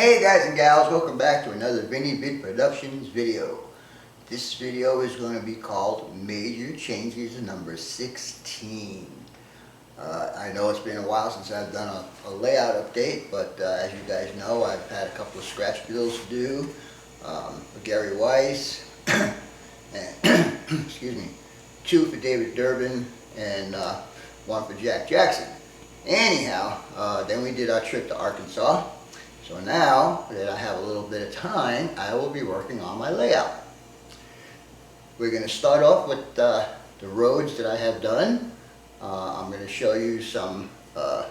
Hey guys and gals, welcome back to another Vinny Vid Productions video. This video is going to be called Major Changes number 16. I know it's been a while since I've done a layout update, but as you guys know, I've had a couple of scratch builds to do for Gary Weiss, and excuse me, 2 for David Durbin, and 1 for Jack Jackson. Anyhow, then we did our trip to Arkansas. So now that I have a little bit of time, I will be working on my layout. We're going to start off with the roads that I have done. I'm going to show you some of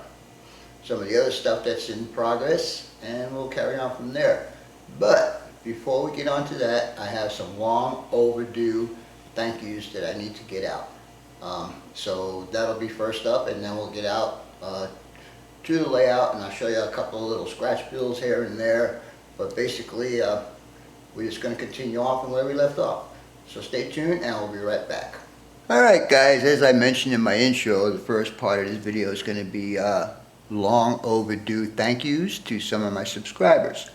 the other stuff that's in progress, and we'll carry on from there. But before we get on to that, I have some long overdue thank yous that I need to get out. So that'll be first up, and then we'll get out to the layout, and I'll show you a couple of little scratch builds here and there. But basically, we're just going to continue on from where we left off. So stay tuned, and we'll be right back. Alright guys, as I mentioned in my intro, the first part of this video is going to be long overdue thank yous to some of my subscribers.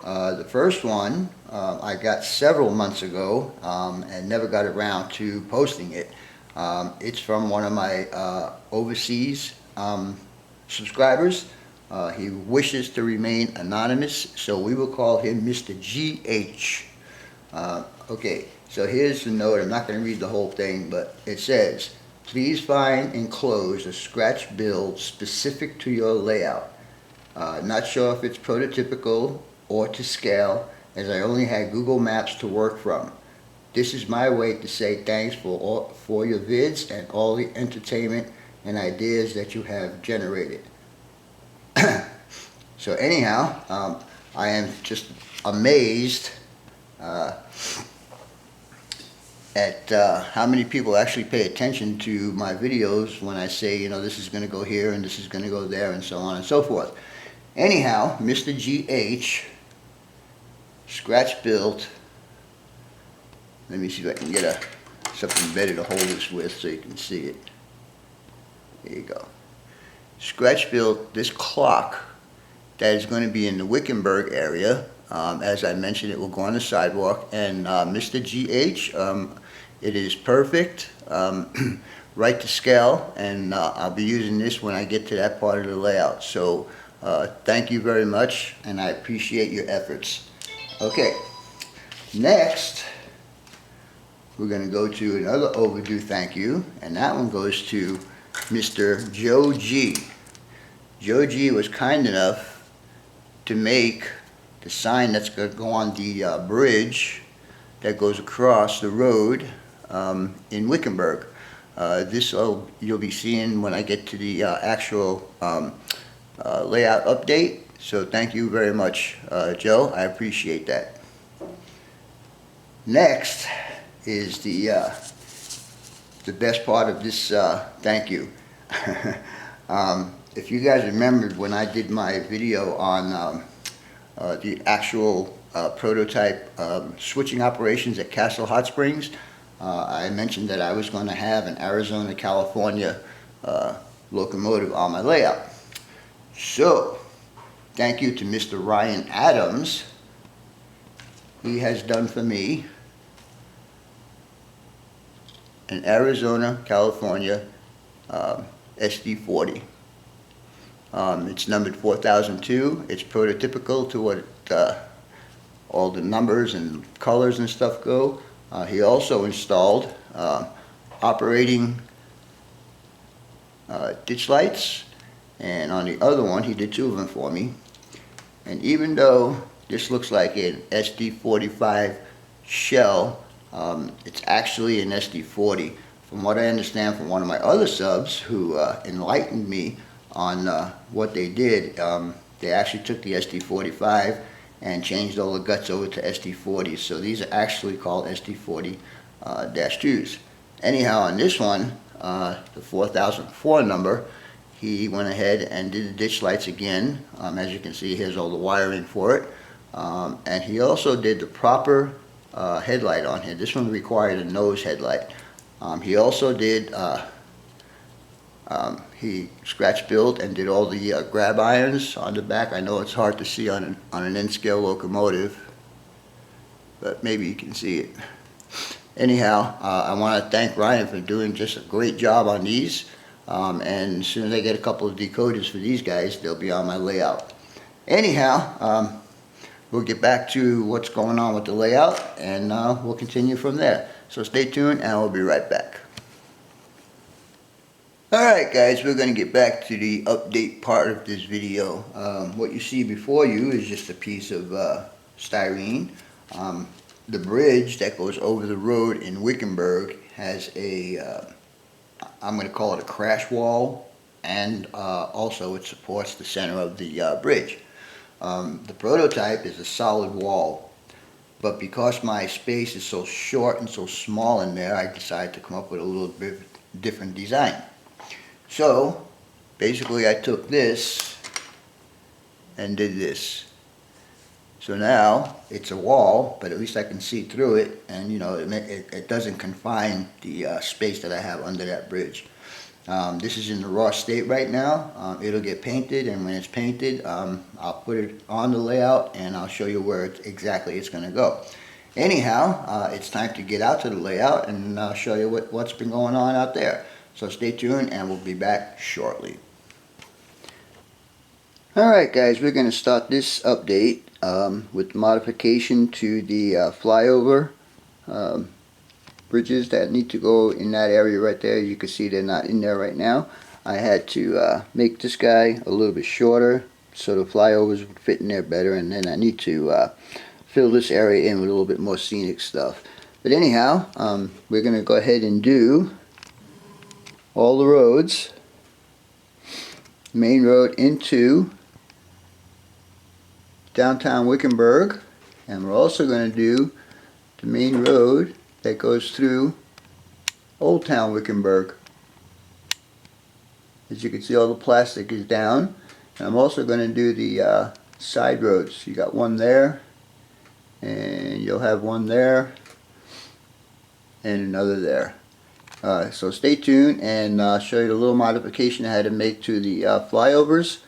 The first one I got several months ago and never got around to posting it. It's from one of my overseas subscribers. He wishes to remain anonymous, so we will call him Mr. GH. Okay, so here's the note. I'm not going to read the whole thing, but it says, please find enclosed a scratch build specific to your layout. Not sure if it's prototypical or to scale, as I only had Google Maps to work from. This is my way to say thanks for your vids and all the entertainment and ideas that you have generated. So anyhow, I am just amazed at how many people actually pay attention to my videos when I say, you know, this is going to go here and this is going to go there and so on and so forth. Anyhow, Mr. GH scratch built. Let me see if I can get something better to hold this with so you can see it. There you go. Scratch built this clock that is going to be in the Wickenburg area. As I mentioned, it will go on the sidewalk. And Mr. GH, it is perfect, right to scale, and I'll be using this when I get to that part of the layout. So thank you very much, and I appreciate your efforts. Okay, next we're going to go to another overdue thank you, and that one goes to Mr. Joe G. Joe G was kind enough to make the sign that's going to go on the bridge that goes across the road in Wickenburg. This you'll be seeing when I get to the actual layout update. So thank you very much, Joe. I appreciate that. Next is the best part of this thank you. If you guys remembered when I did my video on the actual prototype switching operations at Castle Hot Springs, I mentioned that I was going to have an Arizona, California locomotive on my layout. So, thank you to Mr. Ryan Adams. He has done for me an Arizona, California SD40. It's numbered 4002. It's prototypical to what all the numbers and colors and stuff go. He also installed operating ditch lights, and on the other one he did 2 of them for me. And even though this looks like an SD45 shell, it's actually an SD40. From what I understand from one of my other subs who enlightened me on what they did, they actually took the SD45 and changed all the guts over to SD40. So these are actually called SD40-2s. Anyhow, on this one, the 4004 number, he went ahead and did the ditch lights again. As you can see, here's all the wiring for it. And he also did the proper headlight on here. This one required a nose headlight. He also did He scratch built and did all the grab irons on the back. I know it's hard to see on an N-scale locomotive, but maybe you can see it. Anyhow, I want to thank Ryan for doing just a great job on these. And as soon as I get a couple of decoders for these guys, they'll be on my layout. Anyhow, we'll get back to what's going on with the layout, and we'll continue from there. So stay tuned, and we'll be right back. Alright guys, we're going to get back to the update part of this video. What you see before you is just a piece of styrene. The bridge that goes over the road in Wickenburg has a, I'm going to call it a crash wall, and also it supports the center of the bridge. The prototype is a solid wall, but because my space is so short and so small in there, I decided to come up with a little bit different design. So basically I took this and did this. So now it's a wall, but at least I can see through it, and you know, it doesn't confine the space that I have under that bridge. This is in the raw state right now. It'll get painted, and when it's painted, I'll put it on the layout and I'll show you where exactly it's going to go. Anyhow, it's time to get out to the layout and I'll show you what's been going on out there. So stay tuned and we'll be back shortly. Alright guys, we're going to start this update with modification to the flyover bridges that need to go in that area right there. You can see they're not in there right now. I had to make this guy a little bit shorter so the flyovers would fit in there better, and then I need to fill this area in with a little bit more scenic stuff. But anyhow, we're going to go ahead and do all the roads, main road into downtown Wickenburg, and we're also going to do the main road that goes through Old Town Wickenburg. As you can see, all the plastic is down, and I'm also going to do the side roads. You got one there, and you'll have one there, and another there. So stay tuned, and I'll show you the little modification I had to make to the flyovers.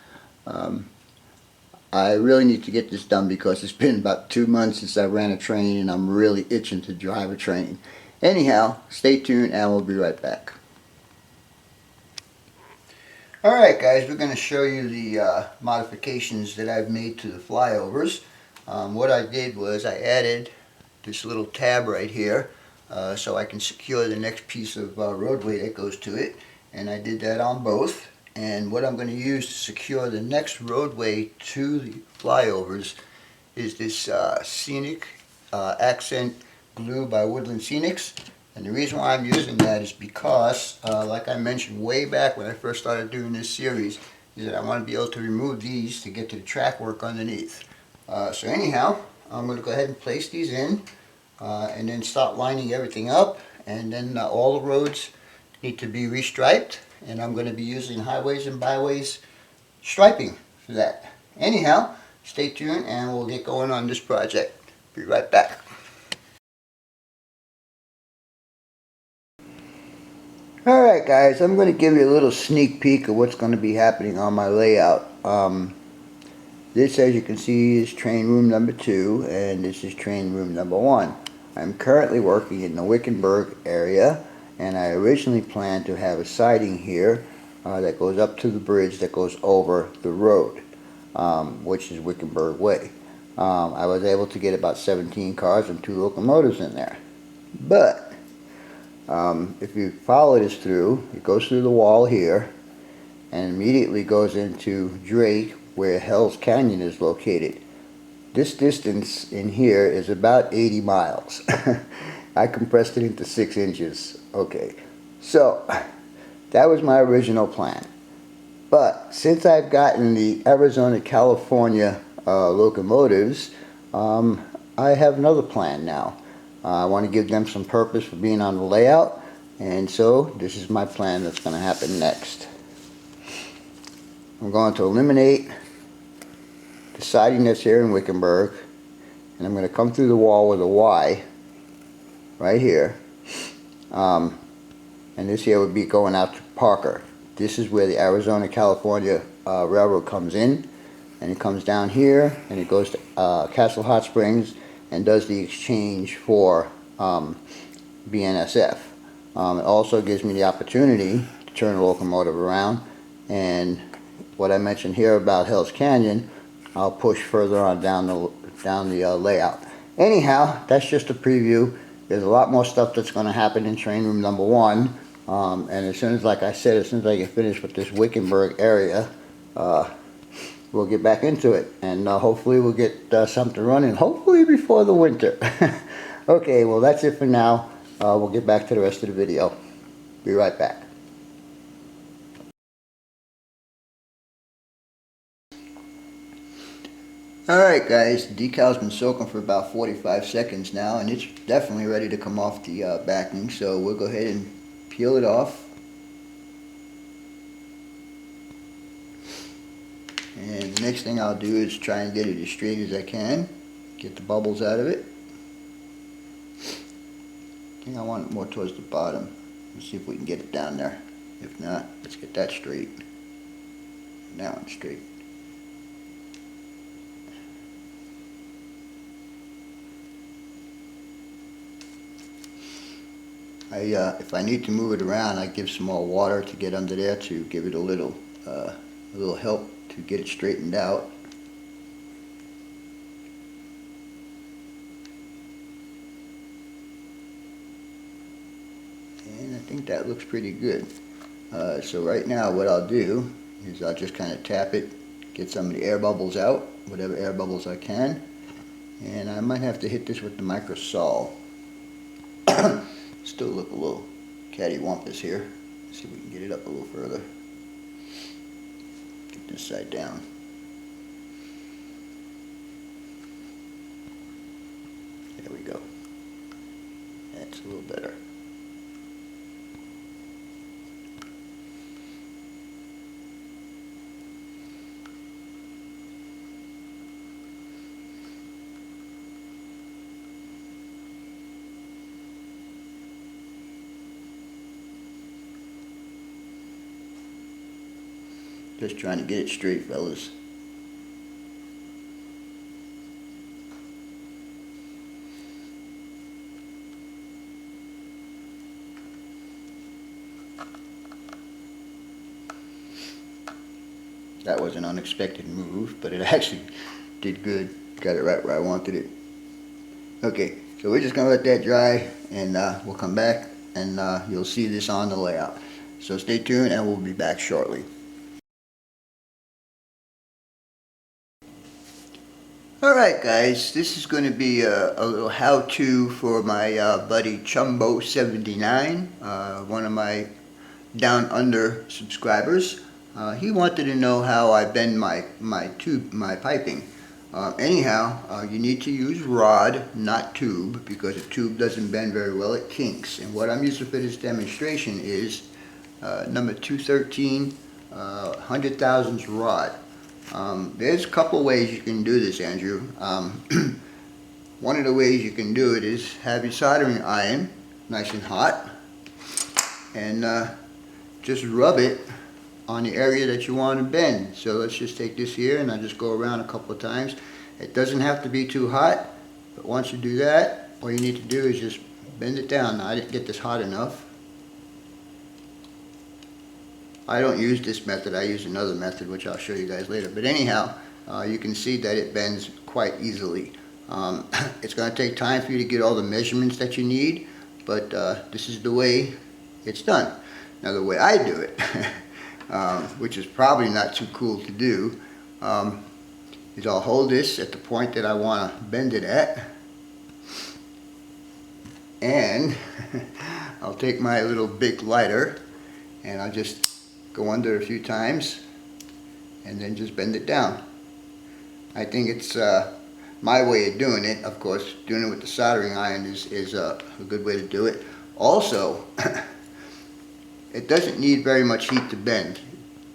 I really need to get this done because it's been about 2 months since I ran a train, and I'm really itching to drive a train. Anyhow, stay tuned and we'll be right back. Alright guys, we're going to show you the modifications that I've made to the flyovers. What I did was I added this little tab right here so I can secure the next piece of roadway that goes to it, and I did that on both. And what I'm going to use to secure the next roadway to the flyovers is this Scenic Accent Glue by Woodland Scenics. And the reason why I'm using that is because, like I mentioned way back when I first started doing this series, is that I want to be able to remove these to get to the track work underneath. So anyhow, I'm going to go ahead and place these in and then start lining everything up. And then all the roads need to be restriped. And I'm going to be using highways and byways striping for that. Anyhow, stay tuned and we'll get going on this project. Be right back. Alright guys, I'm going to give you a little sneak peek of what's going to be happening on my layout. This, as you can see, is train room number 2, and this is train room number 1. I'm currently working in the Wickenburg area, and I originally planned to have a siding here that goes up to the bridge that goes over the road, which is Wickenburg Way. I was able to get about 17 cars and 2 locomotives in there. But if you follow this through, it goes through the wall here and immediately goes into Drake, where Hell's Canyon is located. This distance in here is about 80 miles. I compressed it into 6 inches. Okay, so that was my original plan. But since I've gotten the Arizona, California locomotives, I have another plan now. I want to give them some purpose for being on the layout, and so this is my plan that's going to happen next. I'm going to eliminate the siding that's here in Wickenburg, and I'm going to come through the wall with a Y right here, and this here would be going out to Parker. this is where the Arizona-California railroad comes in, and it comes down here and it goes to Castle Hot Springs and does the exchange for BNSF. It also gives me the opportunity to turn the locomotive around, and what I mentioned here about Hell's Canyon, I'll push further on down the layout. Anyhow, that's just a preview. There's a lot more stuff that's going to happen in train room number 1, and as soon as, like I said, as soon as I get finished with this Wickenburg area, we'll get back into it, and hopefully we'll get something running, hopefully before the winter. Okay, well that's it for now. We'll get back to the rest of the video. Be right back. Alright guys, the decal's been soaking for about 45 seconds now, and it's definitely ready to come off the backing, so we'll go ahead and peel it off. And the next thing I'll do is try and get it as straight as I can, get the bubbles out of it. I think I want it more towards the bottom. Let's see if we can get it down there. If not, let's get that straight. That one straight. If I need to move it around, I give some more water to get under there to give it a little help to get it straightened out. And I think that looks pretty good. So right now what I'll do is I'll just kind of tap it, get some of the air bubbles out, whatever air bubbles I can, and I might have to hit this with the micro saw. Still look a little cattywampus here. Let's see if we can get it up a little further. Get this side down. There we go. That's a little better. Just trying to get it straight, fellas. That was an unexpected move, but it actually did good. Got it right where I wanted it. Okay, so we're just going to let that dry, and we'll come back and you'll see this on the layout. So stay tuned and we'll be back shortly. Alright guys, this is going to be a little how-to for my buddy Chumbo79, one of my down under subscribers. He wanted to know how I bend my piping. Anyhow, you need to use rod, not tube, because a tube doesn't bend very well, it kinks. And what I'm using for this demonstration is number 213 100 thousandths rod. There's a couple ways you can do this, Andrew. One of the ways you can do it is have your soldering iron nice and hot, and just rub it on the area that you want to bend. So let's just take this here, and I just go around a couple of times. It doesn't have to be too hot, but once you do that, all you need to do is just bend it down. Now, I didn't get this hot enough. I don't use this method, I use another method which I'll show you guys later. But anyhow, you can see that it bends quite easily. It's going to take time for you to get all the measurements that you need, but this is the way it's done. Now the way I do it, which is probably not too cool to do, is I'll hold this at the point that I want to bend it at, and I'll take my little big lighter and I'll just go under a few times and then just bend it down. I think it's my way of doing it. Of course, doing it with the soldering iron is a good way to do it. Also, it doesn't need very much heat to bend.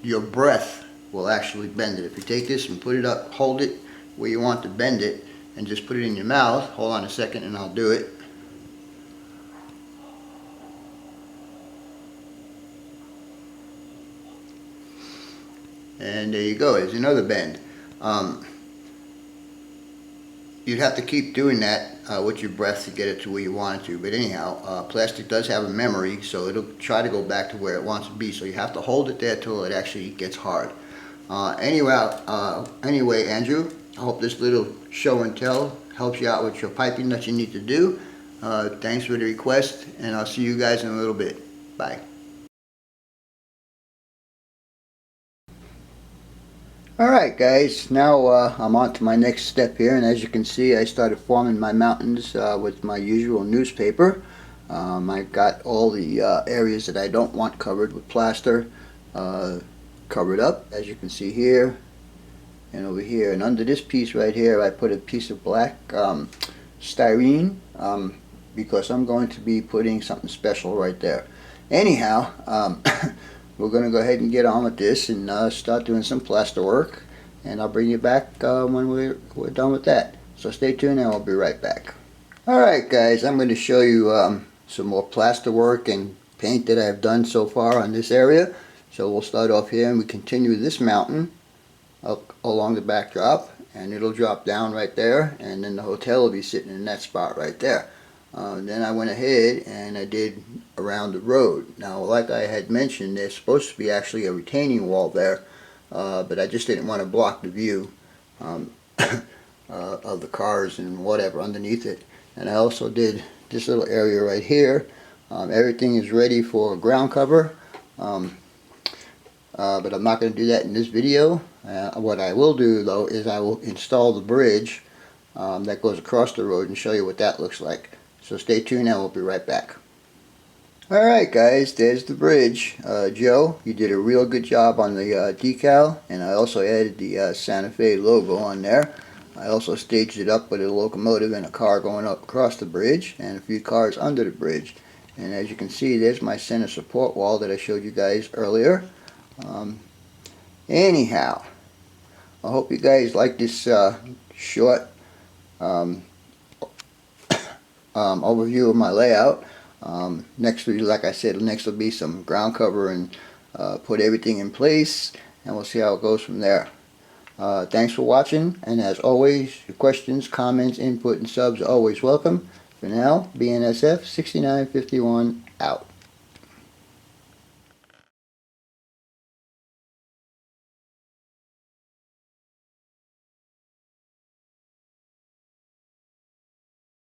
Your breath will actually bend it. If you take this and put it up, hold it where you want to bend it, and just put it in your mouth. Hold on a second and I'll do it. And there you go, there's another bend. You'd have to keep doing that with your breath to get it to where you want it to. But anyhow, plastic does have a memory, so it'll try to go back to where it wants to be. So you have to hold it there till it actually gets hard. Anyway, Andrew, I hope this little show and tell helps you out with your piping that you need to do. Thanks for the request, and I'll see you guys in a little bit. Bye. Alright guys, now I'm on to my next step here, and as you can see I started forming my mountains with my usual newspaper. I've got all the areas that I don't want covered with plaster covered up, as you can see here and over here. And under this piece right here I put a piece of black styrene because I'm going to be putting something special right there. Anyhow, we're going to go ahead and get on with this and start doing some plaster work, and I'll bring you back when we're done with that. So stay tuned and I'll be right back. Alright guys, I'm going to show you some more plaster work and paint that I've done so far on this area. So we'll start off here and we continue this mountain up along the backdrop, and it'll drop down right there, and then the hotel will be sitting in that spot right there. Then I went ahead and I did around the road. Now, like I had mentioned, there's supposed to be actually a retaining wall there, but I just didn't want to block the view of the cars and whatever underneath it. And I also did this little area right here. Everything is ready for ground cover, but I'm not going to do that in this video. What I will do though is I will install the bridge that goes across the road and show you what that looks like. So stay tuned and we'll be right back. Alright guys, there's the bridge. Joe, you did a real good job on the decal, and I also added the Santa Fe logo on there. I also staged it up with a locomotive and a car going up across the bridge and a few cars under the bridge. And as you can see, there's my center support wall that I showed you guys earlier. Anyhow, I hope you guys like this short overview of my layout. Next, like I said, next will be some ground cover and put everything in place, and we'll see how it goes from there. Thanks for watching, and as always, your questions, comments, input, and subs are always welcome. For now, BNSF 6951 out.